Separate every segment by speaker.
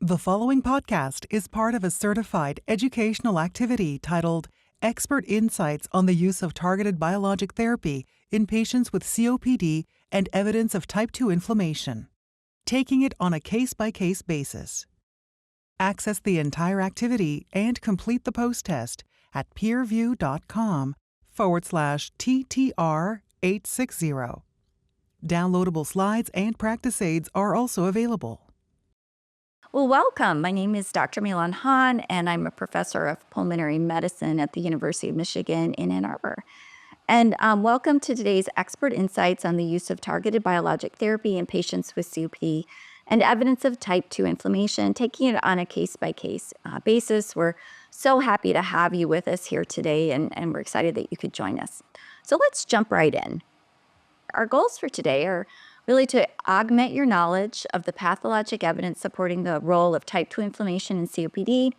Speaker 1: The following podcast is part of a certified educational activity titled Expert Insights on the Use of Targeted Biologic Therapy in Patients with COPD and Evidence of Type 2 Inflammation, taking it on a case-by-case basis. Access the entire activity and complete the post-test at peerview.com/TTR860. Downloadable slides and practice aids are also available.
Speaker 2: Well, welcome. My name is Dr. Milan Han, and I'm a professor of pulmonary medicine at the University of Michigan in Ann Arbor. And welcome to today's Expert Insights on the Use of Targeted Biologic Therapy in Patients with COPD and Evidence of Type 2 Inflammation, taking it on a case-by-case basis. We're so happy to have you with us here today, and we're excited that you could join us. So let's jump right in. Our goals for today are really to augment your knowledge of the pathologic evidence supporting the role of type 2 inflammation in COPD,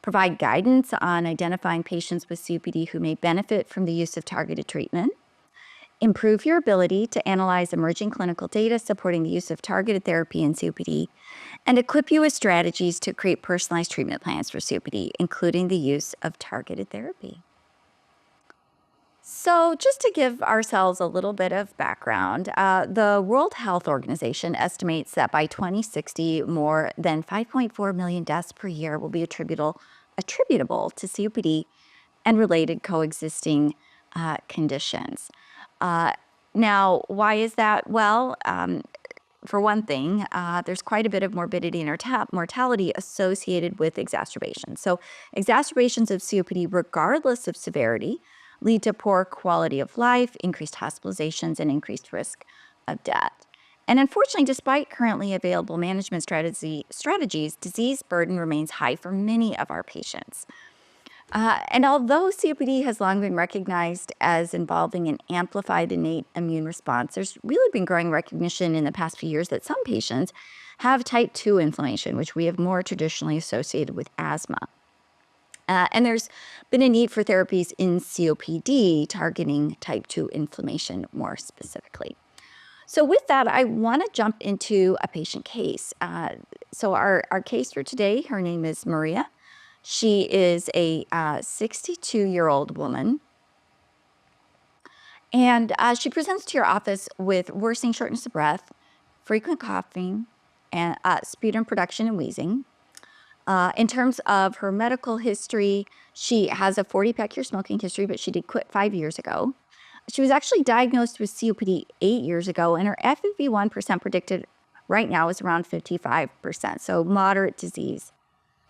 Speaker 2: provide guidance on identifying patients with COPD who may benefit from the use of targeted treatment, improve your ability to analyze emerging clinical data supporting the use of targeted therapy in COPD, and equip you with strategies to create personalized treatment plans for COPD, including the use of targeted therapy. So just to give ourselves a little bit of background, the World Health Organization estimates that by 2060, more than 5.4 million deaths per year will be attributable to COPD and related coexisting conditions. Now, why is that? Well, for one thing, there's quite a bit of morbidity and mortality associated with exacerbations. So exacerbations of COPD, regardless of severity, lead to poor quality of life, increased hospitalizations, and increased risk of death. And unfortunately, despite currently available management strategies, disease burden remains high for many of our patients. And although COPD has long been recognized as involving an amplified innate immune response, there's really been growing recognition in the past few years that some patients have type 2 inflammation, which we have more traditionally associated with asthma. And there's been a need for therapies in COPD targeting type 2 inflammation more specifically. So with that, I want to jump into a patient case. So our case for today, her name is Maria. She is a 62-year-old woman. And she presents to your office with worsening shortness of breath, frequent coughing, and sputum production and wheezing. In terms of her medical history, she has a 40-pack-year smoking history, but she did quit 5 years ago. She was actually diagnosed with COPD 8 years ago, and her FEV1% predicted right now is around 55%, so moderate disease.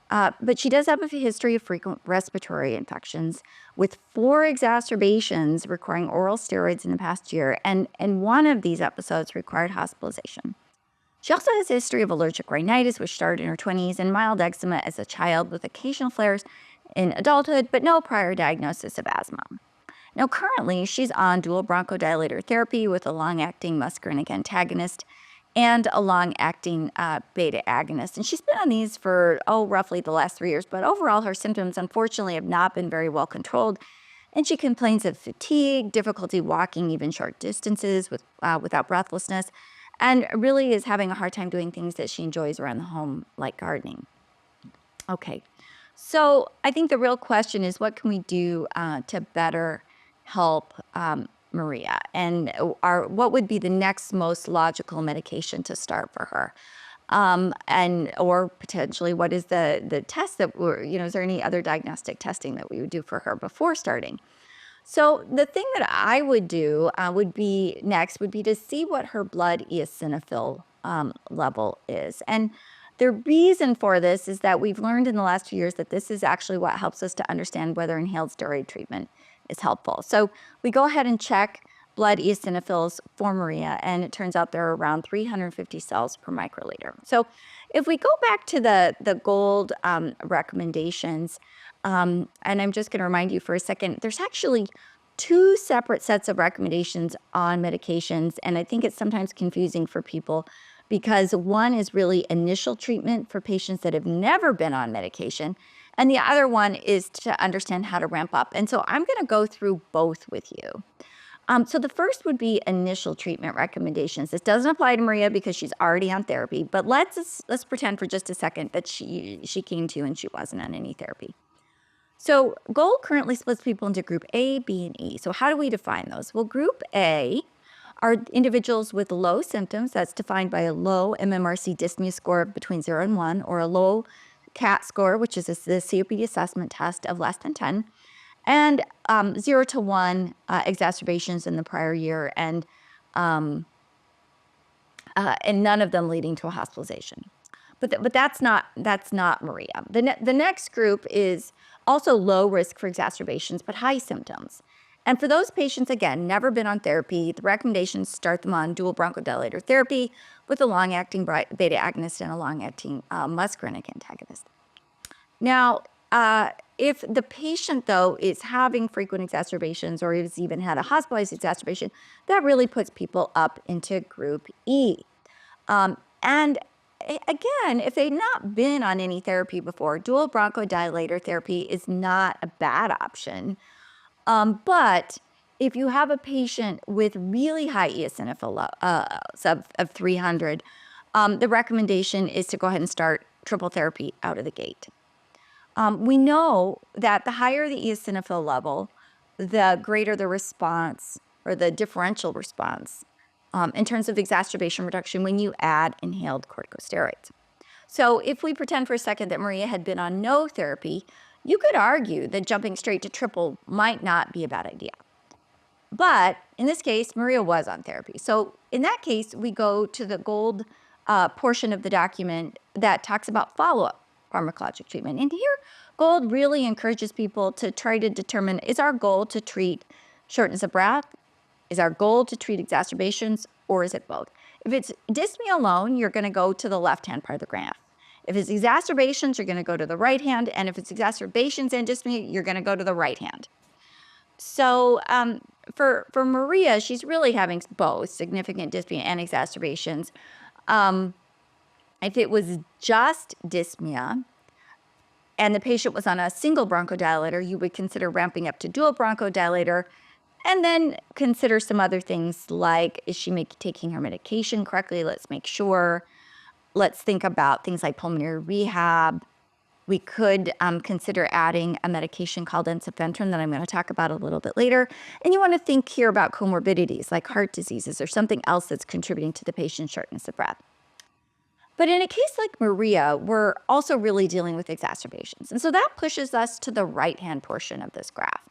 Speaker 2: But she does have a history of frequent respiratory infections with 4 exacerbations requiring oral steroids in the past year, and one of these episodes required hospitalization. She also has a history of allergic rhinitis, which started in her 20s, and mild eczema as a child with occasional flares in adulthood, but no prior diagnosis of asthma. Now, currently, she's on dual bronchodilator therapy with a long-acting muscarinic antagonist and a long-acting beta agonist. And she's been on these for, roughly the last 3 years, but overall, her symptoms, unfortunately, have not been very well controlled. And she complains of fatigue, difficulty walking even short distances without breathlessness, and really is having a hard time doing things that she enjoys around the home, like gardening. Okay, so I think the real question is, what can we do to better help Maria? And what would be the next most logical medication to start for her? Or potentially, what is the test that is there any other diagnostic testing that we would do for her before starting? So the thing that I would do would be to see what her blood eosinophil level is. And the reason for this is that we've learned in the last few years that this is actually what helps us to understand whether inhaled steroid treatment is helpful. So we go ahead and check blood eosinophils for Maria, and it turns out they're around 350 cells per microliter. So if we go back to the GOLD recommendations, and I'm just going to remind you for a second, there's actually 2 separate sets of recommendations on medications, and I think it's sometimes confusing for people because one is really initial treatment for patients that have never been on medication, and the other one is to understand how to ramp up. And so I'm going to go through both with you. So the first would be initial treatment recommendations. This doesn't apply to Maria because she's already on therapy, but let's pretend for just a second that she came to you and she wasn't on any therapy. So GOLD currently splits people into group A, B, and E. So how do we define those? Well, group A are individuals with low symptoms. That's defined by a low MMRC dyspnea score between 0 and 1, or a low CAT score, which is the COPD assessment test of less than 10, and 0 to 1 exacerbations in the prior year, and none of them leading to a hospitalization. But that's not Maria. The next group is also low risk for exacerbations, but high symptoms. And for those patients, again, never been on therapy, the recommendations start them on dual bronchodilator therapy with a long-acting beta agonist and a long-acting muscarinic antagonist. Now, if the patient, though, is having frequent exacerbations or has even had a hospitalized exacerbation, that really puts people up into group E. And again, if they've not been on any therapy before, dual bronchodilator therapy is not a bad option. But if you have a patient with really high eosinophil of 300, the recommendation is to go ahead and start triple therapy out of the gate. We know that the higher the eosinophil level, the greater the response or the differential response in terms of exacerbation reduction when you add inhaled corticosteroids. So if we pretend for a second that Maria had been on no therapy, you could argue that jumping straight to triple might not be a bad idea. But in this case, Maria was on therapy. So in that case, we go to the GOLD portion of the document that talks about follow-up pharmacologic treatment. And here, GOLD really encourages people to try to determine, is our goal to treat shortness of breath? Is our goal to treat exacerbations, or is it both? If it's dyspnea alone, you're going to go to the left-hand part of the graph. If it's exacerbations, you're going to go to the right hand. And if it's exacerbations and dyspnea, you're going to go to the right hand. So for Maria, she's really having both significant dyspnea and exacerbations. If it was just dyspnea and the patient was on a single bronchodilator, you would consider ramping up to dual bronchodilator, and then consider some other things like, is she taking her medication correctly? Let's make sure. Let's think about things like pulmonary rehab. We could consider adding a medication called ensifentrine that I'm going to talk about a little bit later. And you want to think here about comorbidities like heart diseases or something else that's contributing to the patient's shortness of breath. But in a case like Maria, we're also really dealing with exacerbations. And so that pushes us to the right-hand portion of this graph.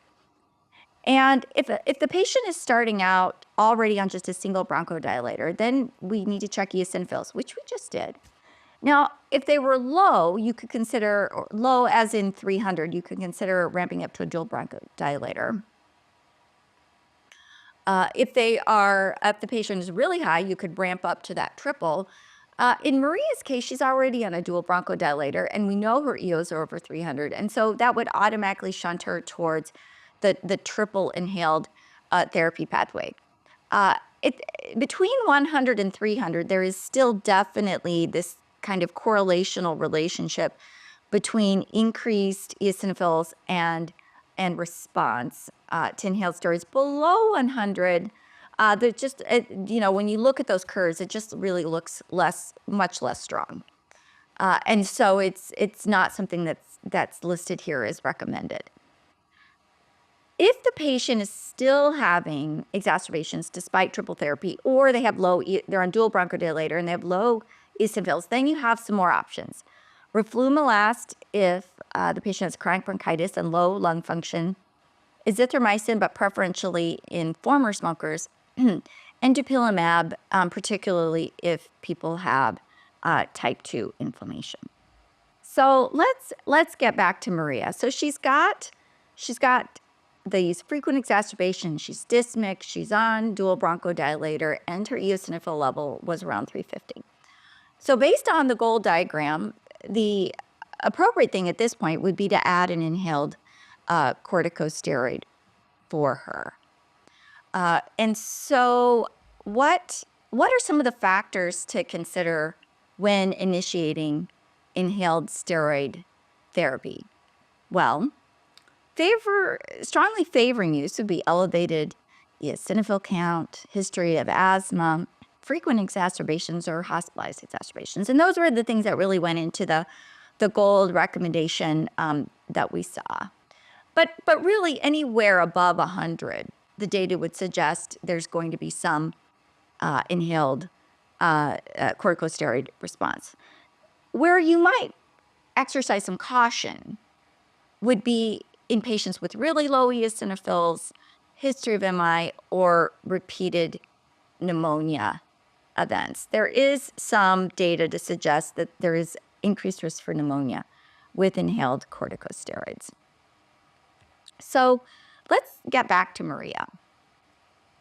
Speaker 2: And if the patient is starting out already on just a single bronchodilator, then we need to check eosinophils, which we just did. Now, if they were low, you could consider, or low as in 300, you could consider ramping up to a dual bronchodilator. If the patient is really high, you could ramp up to that triple. In Maria's case, she's already on a dual bronchodilator, and we know her EOs are over 300, and so that would automatically shunt her towards the triple inhaled therapy pathway. Between 100 and 300, there is still definitely this kind of correlational relationship between increased eosinophils and response to inhaled steroids. Below 100, when you look at those curves, it just really looks much less strong. And so it's not something that's listed here as recommended. If the patient is still having exacerbations despite triple therapy, or they're on dual bronchodilator and they have low eosinophils, then you have some more options. Roflumilast if the patient has chronic bronchitis and low lung function, azithromycin, but preferentially in former smokers, and dupilumab, particularly if people have type 2 inflammation. So let's get back to Maria. So she's got these frequent exacerbations. She's dyspneic, she's on dual bronchodilator, and her eosinophil level was around 350. So based on the GOLD diagram, the appropriate thing at this point would be to add an inhaled corticosteroid for her. And so what are some of the factors to consider when initiating inhaled steroid therapy? Well, strongly favoring use would be elevated eosinophil count, history of asthma, frequent exacerbations or hospitalized exacerbations. And those were the things that really went into the gold recommendation that we saw. But really anywhere above 100, the data would suggest there's going to be some inhaled corticosteroid response. Where you might exercise some caution would be in patients with really low eosinophils, history of MI, or repeated pneumonia events. There is some data to suggest that there is increased risk for pneumonia with inhaled corticosteroids. So let's get back to Maria.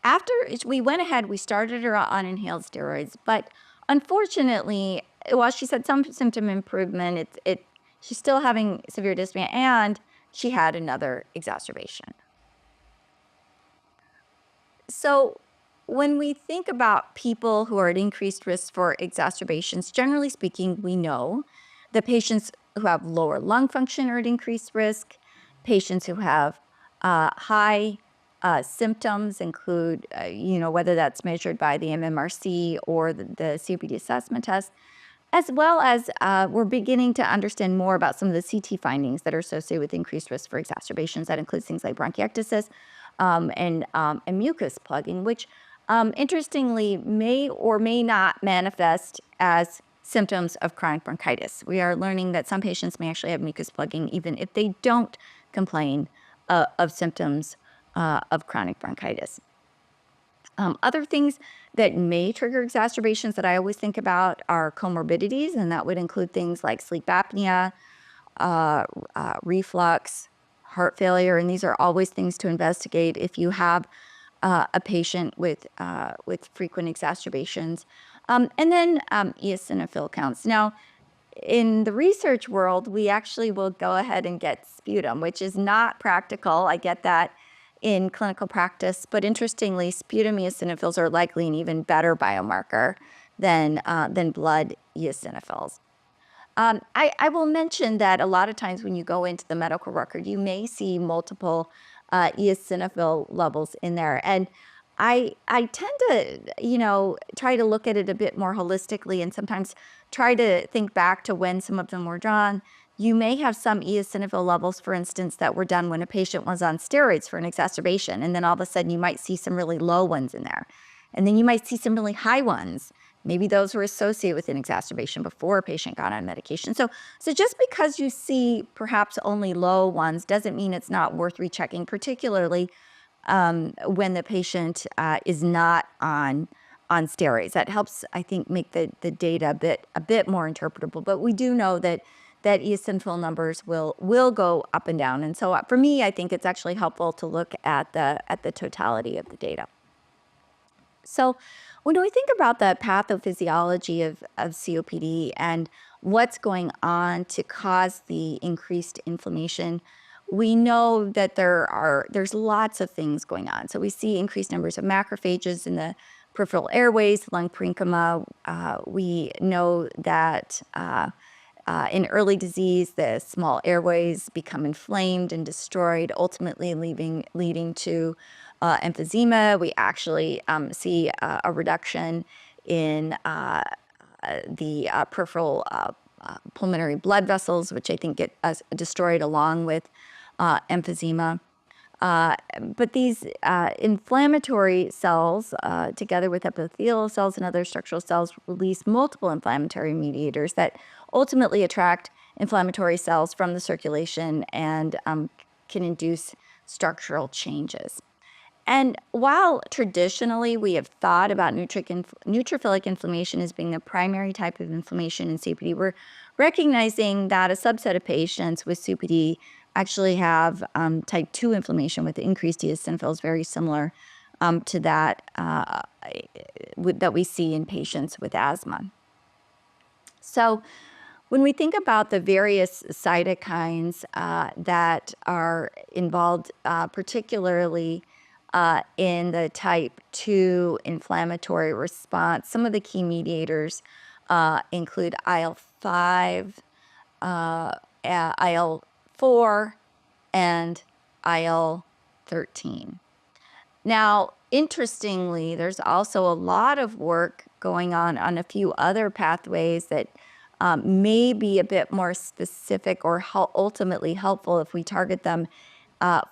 Speaker 2: After we went ahead, we started her on inhaled steroids, but unfortunately, while she's had some symptom improvement, she's still having severe dyspnea, and she had another exacerbation. So when we think about people who are at increased risk for exacerbations, generally speaking, we know that patients who have lower lung function are at increased risk. Patients who have high symptoms include, whether that's measured by the MMRC or the COPD assessment test, as well as we're beginning to understand more about some of the CT findings that are associated with increased risk for exacerbations. That includes things like bronchiectasis and mucus plugging, which interestingly may or may not manifest as symptoms of chronic bronchitis. We are learning that some patients may actually have mucus plugging even if they don't complain of symptoms of chronic bronchitis. Other things that may trigger exacerbations that I always think about are comorbidities, and that would include things like sleep apnea, reflux, heart failure, and these are always things to investigate if you have a patient with frequent exacerbations. And then eosinophil counts. Now, in the research world, we actually will go ahead and get sputum, which is not practical. I get that in clinical practice, but interestingly, sputum eosinophils are likely an even better biomarker than blood eosinophils. I will mention that a lot of times when you go into the medical record, you may see multiple eosinophil levels in there. And I tend to, try to look at it a bit more holistically and sometimes try to think back to when some of them were drawn. You may have some eosinophil levels, for instance, that were done when a patient was on steroids for an exacerbation. And then all of a sudden you might see some really low ones in there. And then you might see some really high ones. Maybe those were associated with an exacerbation before a patient got on medication. So just because you see perhaps only low ones doesn't mean it's not worth rechecking, particularly when the patient is not on steroids. That helps, I think, make the data a bit more interpretable. But we do know that eosinophil numbers will go up and down. And so for me, I think it's actually helpful to look at the totality of the data. So when we think about the pathophysiology of COPD and what's going on to cause the increased inflammation, we know that there's lots of things going on. So we see increased numbers of macrophages in the peripheral airways, lung parenchyma. We know that in early disease, the small airways become inflamed and destroyed, ultimately leading to emphysema. We actually see a reduction in the peripheral pulmonary blood vessels, which I think get destroyed along with emphysema. But these inflammatory cells, together with epithelial cells and other structural cells, release multiple inflammatory mediators that ultimately attract inflammatory cells from the circulation and can induce structural changes. And while traditionally we have thought about neutrophilic inflammation as being the primary type of inflammation in COPD, we're recognizing that a subset of patients with COPD actually have type 2 inflammation with increased eosinophils, very similar to that that we see in patients with asthma. So when we think about the various cytokines that are involved, particularly in the type 2 inflammatory response, some of the key mediators include IL-5, IL-4, and IL-13. Now, Interestingly, there's also a lot of work going on a few other pathways that may be a bit more specific or ultimately helpful if we target them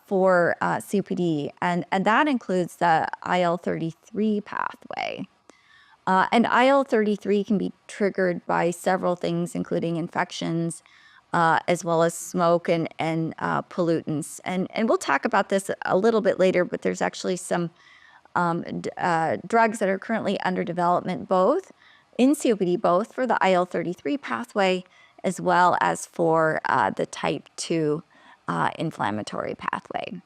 Speaker 2: for COPD, and that includes the IL-33 pathway. And IL-33 can be triggered by several things, including infections, as well as smoke and pollutants. And we'll talk about this a little bit later, but there's actually some drugs that are currently under development, both in COPD, both for the IL-33 pathway as well as for the type 2 inflammatory pathway.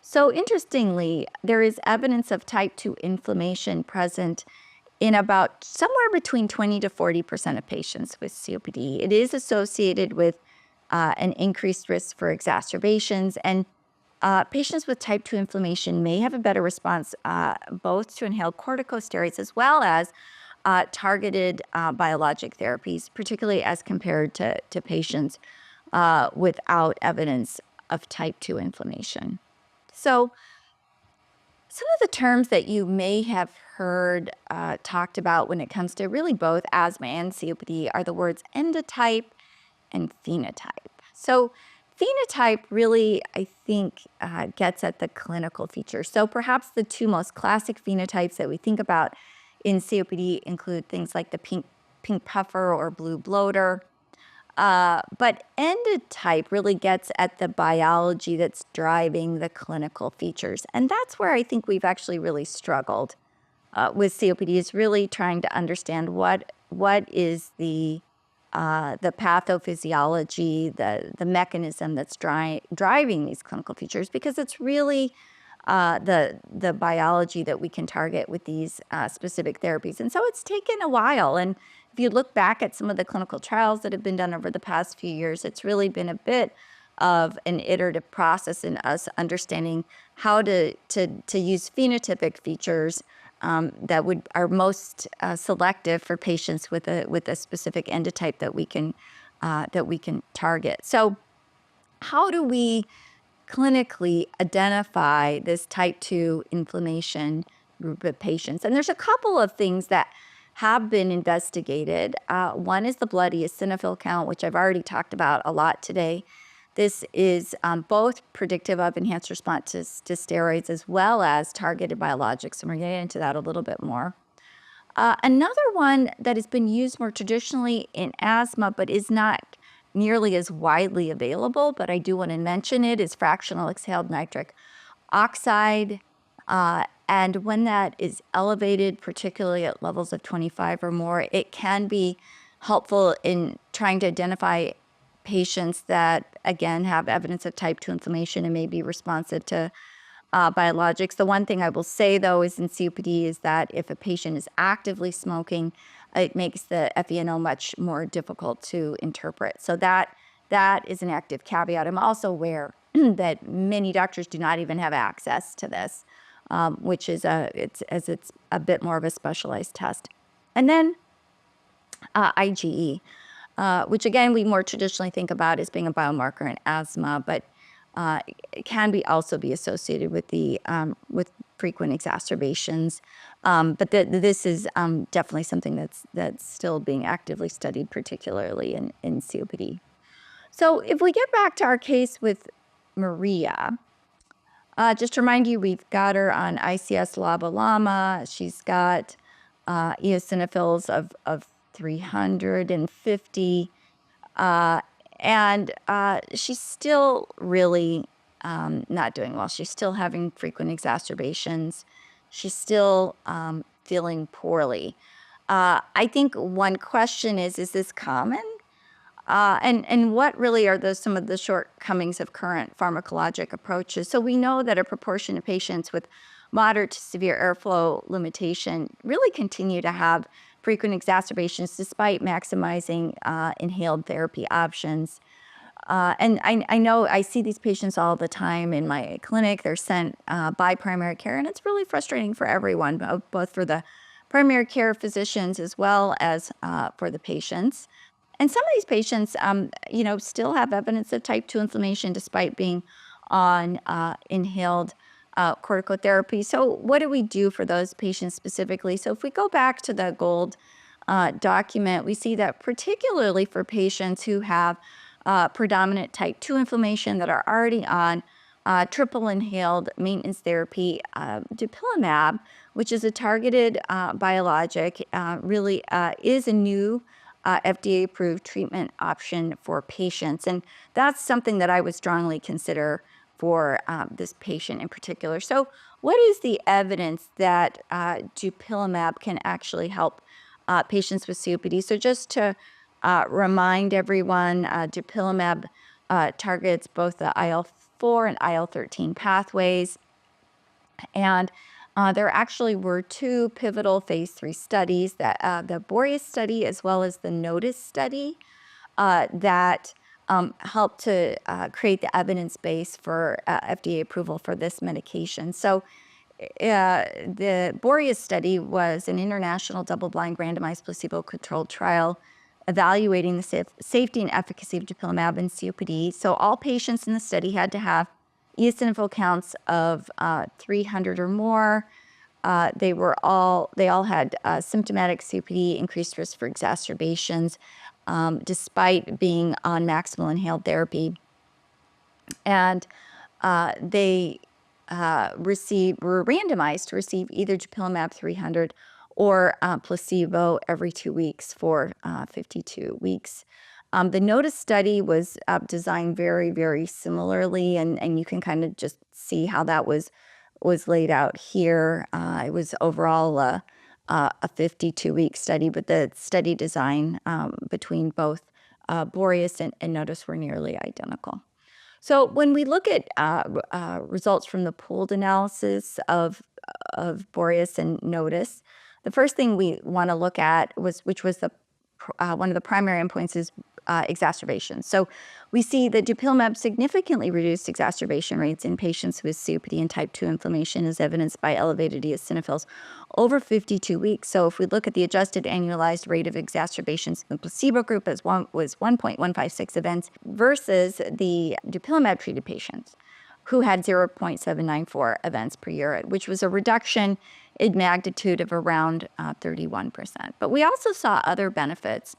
Speaker 2: So interestingly, there is evidence of type 2 inflammation present in about somewhere between 20 to 40% of patients with COPD. It is associated with an increased risk for exacerbations, and patients with type 2 inflammation may have a better response both to inhaled corticosteroids as well as targeted biologic therapies, particularly as compared to patients without evidence of type 2 inflammation. So some of the terms that you may have heard talked about when it comes to really both asthma and COPD are the words endotype and phenotype. So phenotype really, I think, gets at the clinical features. So perhaps the two most classic phenotypes that we think about in COPD include things like the pink puffer or blue bloater. But endotype really gets at the biology that's driving the clinical features. And that's where I think we've actually really struggled with COPD, is really trying to understand what is the pathophysiology, the mechanism that's driving these clinical features, because it's really the biology that we can target with these specific therapies. And so it's taken a while. And if you look back at some of the clinical trials that have been done over the past few years, it's really been a bit of an iterative process in us understanding how to use phenotypic features that are most selective for patients with a specific endotype that we can target. So how do we clinically identify this type 2 inflammation group of patients? And there's a couple of things that have been investigated. One is the blood eosinophil count, which I've already talked about a lot today. This is both predictive of enhanced response to steroids as well as targeted biologics, and we're getting into that a little bit more. Another one that has been used more traditionally in asthma but is not nearly as widely available, but I do want to mention it, is fractional exhaled nitric oxide. And when that is elevated, particularly at levels of 25 or more, it can be helpful in trying to identify patients that, again, have evidence of type 2 inflammation and may be responsive to biologics. The one thing I will say, though, is in COPD is that if a patient is actively smoking, it makes the FeNO much more difficult to interpret. So that is an active caveat. I'm also aware that many doctors do not even have access to this, which is it's a bit more of a specialized test. And then IgE, which again we more traditionally think about as being a biomarker in asthma, but it can also be associated with with frequent exacerbations. But this is definitely something that's still being actively studied, particularly in COPD. So if we get back to our case with Maria, just to remind you, we've got her on ICS LABA/LAMA. She's got eosinophils of 350. And she's still really not doing well. She's still having frequent exacerbations. She's still feeling poorly. I think one question is this common? And what really are some of the shortcomings of current pharmacologic approaches? So we know that a proportion of patients with moderate to severe airflow limitation really continue to have frequent exacerbations despite maximizing inhaled therapy options. And I know I see these patients all the time in my clinic. They're sent by primary care, and it's really frustrating for everyone, both for the primary care physicians as well as for the patients. And some of these patients, still have evidence of type 2 inflammation despite being on inhaled corticotherapy. So what do we do for those patients specifically? So if we go back to the GOLD document, we see that particularly for patients who have predominant type 2 inflammation that are already on triple inhaled maintenance therapy, dupilumab, which is a targeted biologic, really is a new FDA-approved treatment option for patients. And that's something that I would strongly consider for this patient in particular. So what is the evidence that dupilumab can actually help patients with COPD? So just to remind everyone, dupilumab targets both the IL-4 and IL-13 pathways. And there actually were two pivotal phase 3 studies, that the Boreas study as well as the NOTICE study, that helped to create the evidence base for FDA approval for this medication. So the Boreas study was an international double-blind randomized placebo-controlled trial evaluating the safety and efficacy of dupilumab in COPD. So all patients in the study had to have eosinophil counts of 300 or more. They all had symptomatic COPD, increased risk for exacerbations, despite being on maximal inhaled therapy. And they were randomized to receive either dupilumab 300 or placebo every 2 weeks for 52 weeks. The NOTICE study was designed very, very similarly, and you can kind of just see how that was laid out here. It was overall a 52-week study, but the study design between both Boreas and NOTICE were nearly identical. So when we look at results from the pooled analysis of Boreas and NOTICE, the first thing we want to look at which was one of the primary endpoints, is exacerbations. So we see that dupilumab significantly reduced exacerbation rates in patients with COPD and type 2 inflammation, as evidenced by elevated eosinophils over 52 weeks. So if we look at the adjusted annualized rate of exacerbations in the placebo group, was 1.156 events versus the dupilumab-treated patients, who had 0.794 events per year, which was a reduction in magnitude of around 31%. But we also saw other benefits.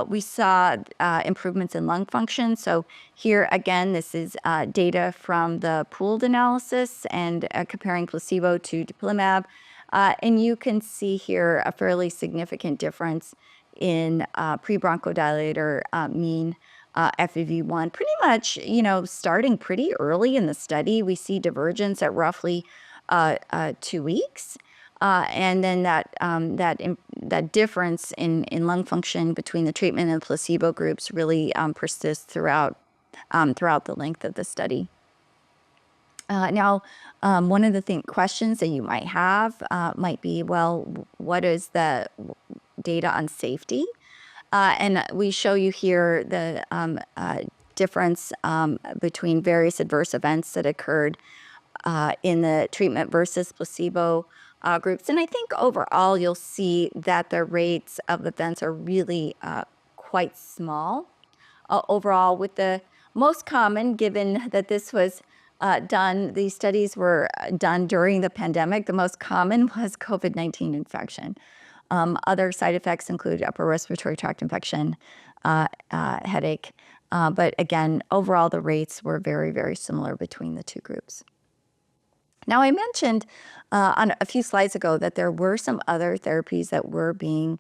Speaker 2: We saw improvements in lung function. So here again, this is data from the pooled analysis and comparing placebo to dupilumab. And you can see here a fairly significant difference in pre-bronchodilator mean FEV1, pretty much, starting pretty early in the study. We see divergence at roughly 2 weeks. And then that difference in lung function between the treatment and placebo groups really persists throughout the length of the study. Now, one of the questions that you might have might be, well, what is the data on safety? And we show you here the difference between various adverse events that occurred in the treatment versus placebo groups. And I think overall you'll see that the rates of events are really quite small overall, with the most common, given that this was these studies were done during the pandemic, the most common was COVID-19 infection. Other side effects include upper respiratory tract infection, headache. But again, overall, the rates were very, very similar between the two groups. Now, I mentioned on a few slides ago that there were some other therapies that were being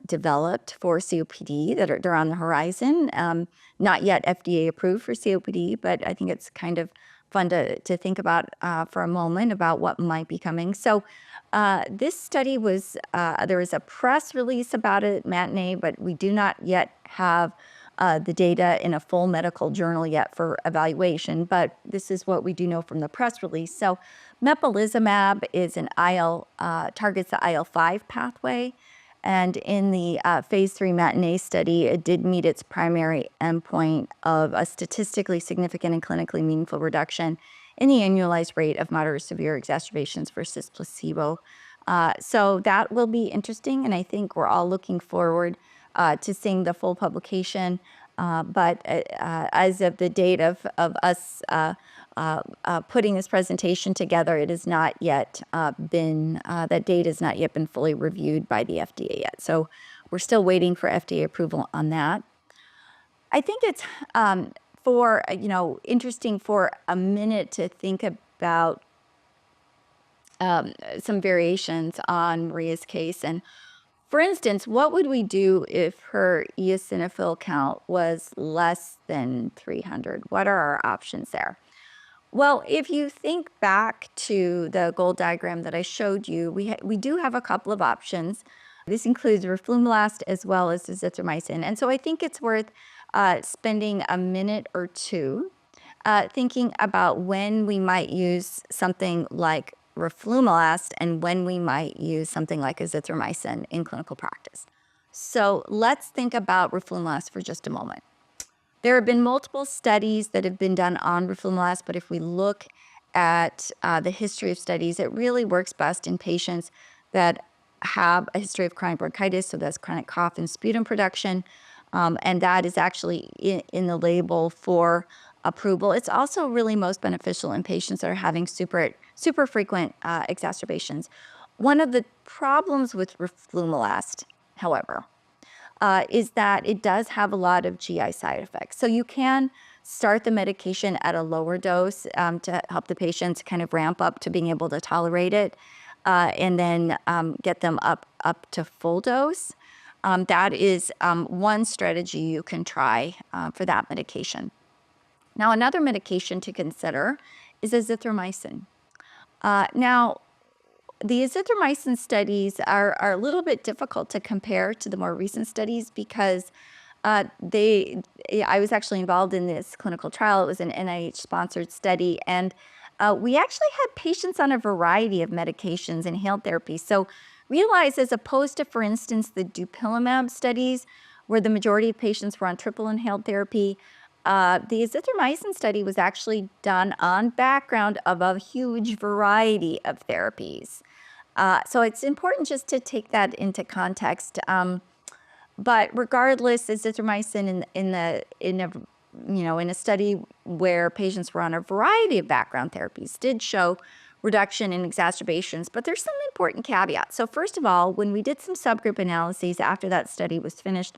Speaker 2: developed for COPD they're on the horizon. Not yet FDA approved for COPD, but I think it's kind of fun to think about for a moment about what might be coming. So this study there was a press release about it, Matinee, but we do not yet have the data in a full medical journal yet for evaluation, but this is what we do know from the press release. So mepolizumab is targets the IL-5 pathway, and in the phase 3 Matinee study, it did meet its primary endpoint of a statistically significant and clinically meaningful reduction in the annualized rate of moderate to severe exacerbations versus placebo. So that will be interesting, and I think we're all looking forward to seeing the full publication. But as of the date of us putting this presentation together. It has not yet that data has not yet been fully reviewed by the FDA yet. So we're still waiting for FDA approval on that. I think it's interesting for a minute to think about some variations on Maria's case. And for instance, what would we do if her eosinophil count was less than 300? What are our options there? Well, if you think back to the goal diagram that I showed you, we do have a couple of options. This includes roflumilast as well as azithromycin. And so I think it's worth spending a minute or two thinking about when we might use something like roflumilast and when we might use something like azithromycin in clinical practice. So let's think about roflumilast for just a moment. There have been multiple studies that have been done on roflumilast, but if we look at the history of studies, it really works best in patients that have a history of chronic bronchitis, so that's chronic cough and sputum production, and that is actually in the label for approval. It's also really most beneficial in patients that are having super frequent exacerbations. One of the problems with roflumilast, however, is that it does have a lot of GI side effects. So you can start the medication at a lower dose to help the patients kind of ramp up to being able to tolerate it, and then get them up to full dose. That is one strategy you can try for that medication. Now, another medication to consider is azithromycin. Now, the azithromycin studies are a little bit difficult to compare to the more recent studies because I was actually involved in this clinical trial. It was an NIH-sponsored study, and we actually had patients on a variety of medications, inhaled therapy. So realize, as opposed to, for instance, the dupilumab studies, where the majority of patients were on triple inhaled therapy, the azithromycin study was actually done on background of a huge variety of therapies. So it's important just to take that into context. But regardless, azithromycin in a study where patients were on a variety of background therapies did show reduction in exacerbations, but there's some important caveats. So first of all, when we did some subgroup analyses after that study was finished,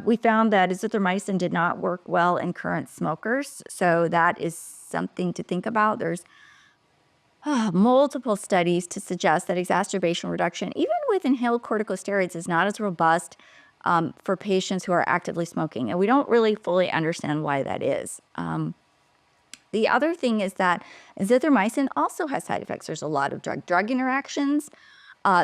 Speaker 2: we found that azithromycin did not work well in current smokers. So that is something to think about. There's multiple studies to suggest that exacerbation reduction, even with inhaled corticosteroids, is not as robust for patients who are actively smoking. And we don't really fully understand why that is. The other thing is that azithromycin also has side effects. There's a lot of drug-drug interactions.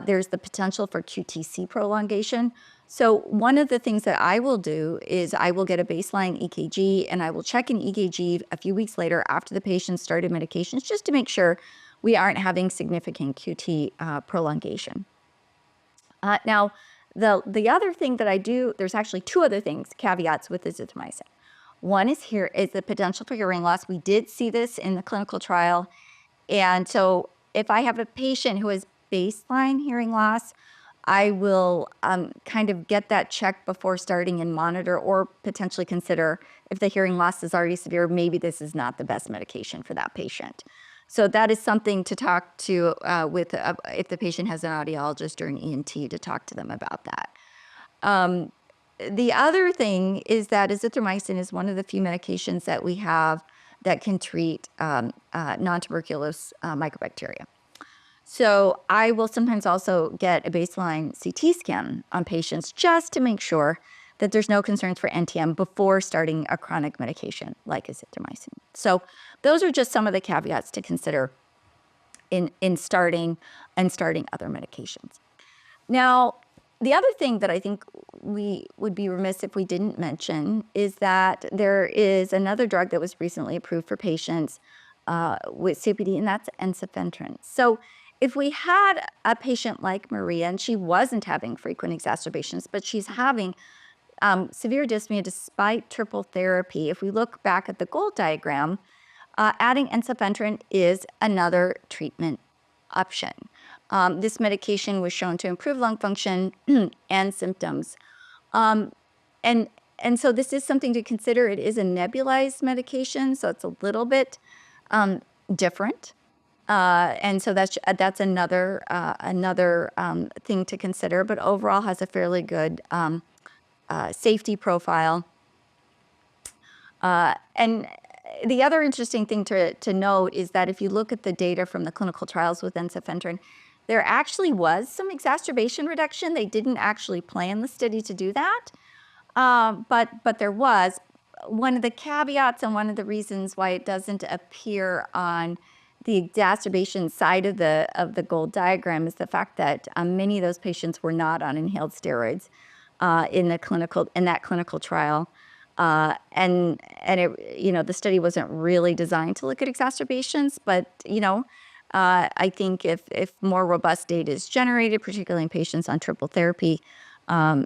Speaker 2: There's the potential for QTc prolongation. So one of the things that I will do is I will get a baseline EKG, and I will check an EKG a few weeks later after the patient started medications, just to make sure we aren't having significant QT prolongation. Now, the other thing that I do, there's actually two other things, caveats with azithromycin. One is the potential for hearing loss. We did see this in the clinical trial. And so if I have a patient who has baseline hearing loss, I will kind of get that checked before starting and monitor, or potentially consider, if the hearing loss is already severe, maybe this is not the best medication for that patient. So that is something to talk to if the patient has an audiologist or an ENT, to talk to them about that. The other thing is that azithromycin is one of the few medications that we have that can treat non-tuberculous mycobacteria. So I will sometimes also get a baseline CT scan on patients just to make sure that there's no concerns for NTM before starting a chronic medication like azithromycin. So those are just some of the caveats to consider in starting other medications. Now, the other thing that I think we would be remiss if we didn't mention is that there is another drug that was recently approved for patients with COPD, and that's ensifentrine. So if we had a patient like Maria, and she wasn't having frequent exacerbations, but she's having severe dyspnea despite triple therapy, if we look back at the goal diagram, adding ensifentrine is another treatment option. This medication was shown to improve lung function and symptoms. And so this is something to consider. It is a nebulized medication, so it's a little bit different. And so that's another thing to consider, but overall has a fairly good safety profile. And the other interesting thing to note is that if you look at the data from the clinical trials with ensifentrine, there actually was some exacerbation reduction. They didn't actually plan the study to do that, but there was. One of the caveats and one of the reasons why it doesn't appear on the exacerbation side of the gold diagram is the fact that many of those patients were not on inhaled steroids in that clinical trial. And it, the study wasn't really designed to look at exacerbations, but, I think if more robust data is generated, particularly in patients on triple therapy,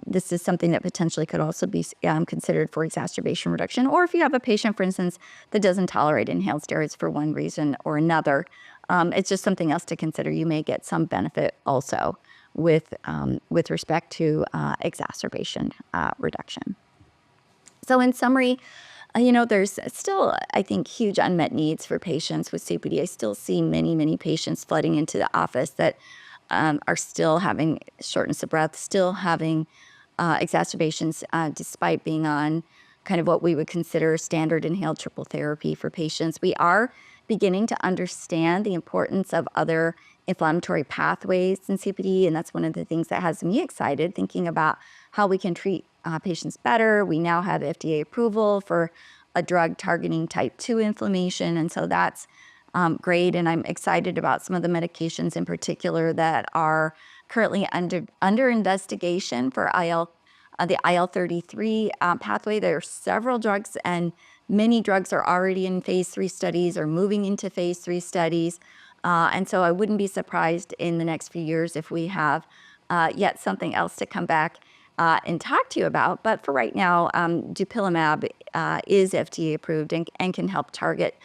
Speaker 2: this is something that potentially could also be considered for exacerbation reduction. Or if you have a patient, for instance, that doesn't tolerate inhaled steroids for one reason or another, it's just something else to consider. You may get some benefit also with respect to exacerbation reduction. So in summary, there's still, I think, huge unmet needs for patients with COPD. I still see many, many patients flooding into the office that are still having shortness of breath, still having exacerbations, despite being on kind of what we would consider standard inhaled triple therapy for patients. We are beginning to understand the importance of other inflammatory pathways in COPD, and that's one of the things that has me excited, thinking about how we can treat patients better. We now have FDA approval for a drug targeting type 2 inflammation, and so that's great. And I'm excited about some of the medications in particular that are currently under investigation for the IL-33 pathway. There are several drugs, and many drugs are already in phase 3 studies or moving into phase 3 studies. And so I wouldn't be surprised in the next few years if we have yet something else to come back and talk to you about. But for right now, dupilumab is FDA approved and can help target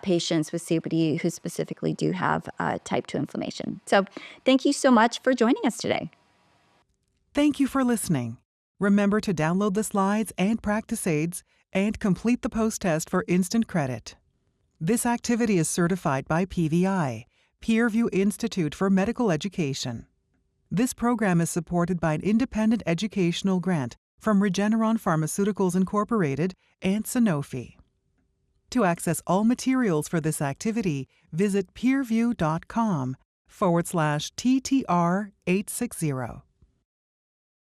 Speaker 2: patients with COPD who specifically do have type 2 inflammation. So thank you so much for joining us today.
Speaker 1: Thank you for listening. Remember to download the slides and practice aids and complete the post-test for instant credit. This activity is certified by PVI, PeerView Institute for Medical Education. This program is supported by an independent educational grant from Regeneron Pharmaceuticals Incorporated and Sanofi. To access all materials for this activity, visit peerview.com/TTR860.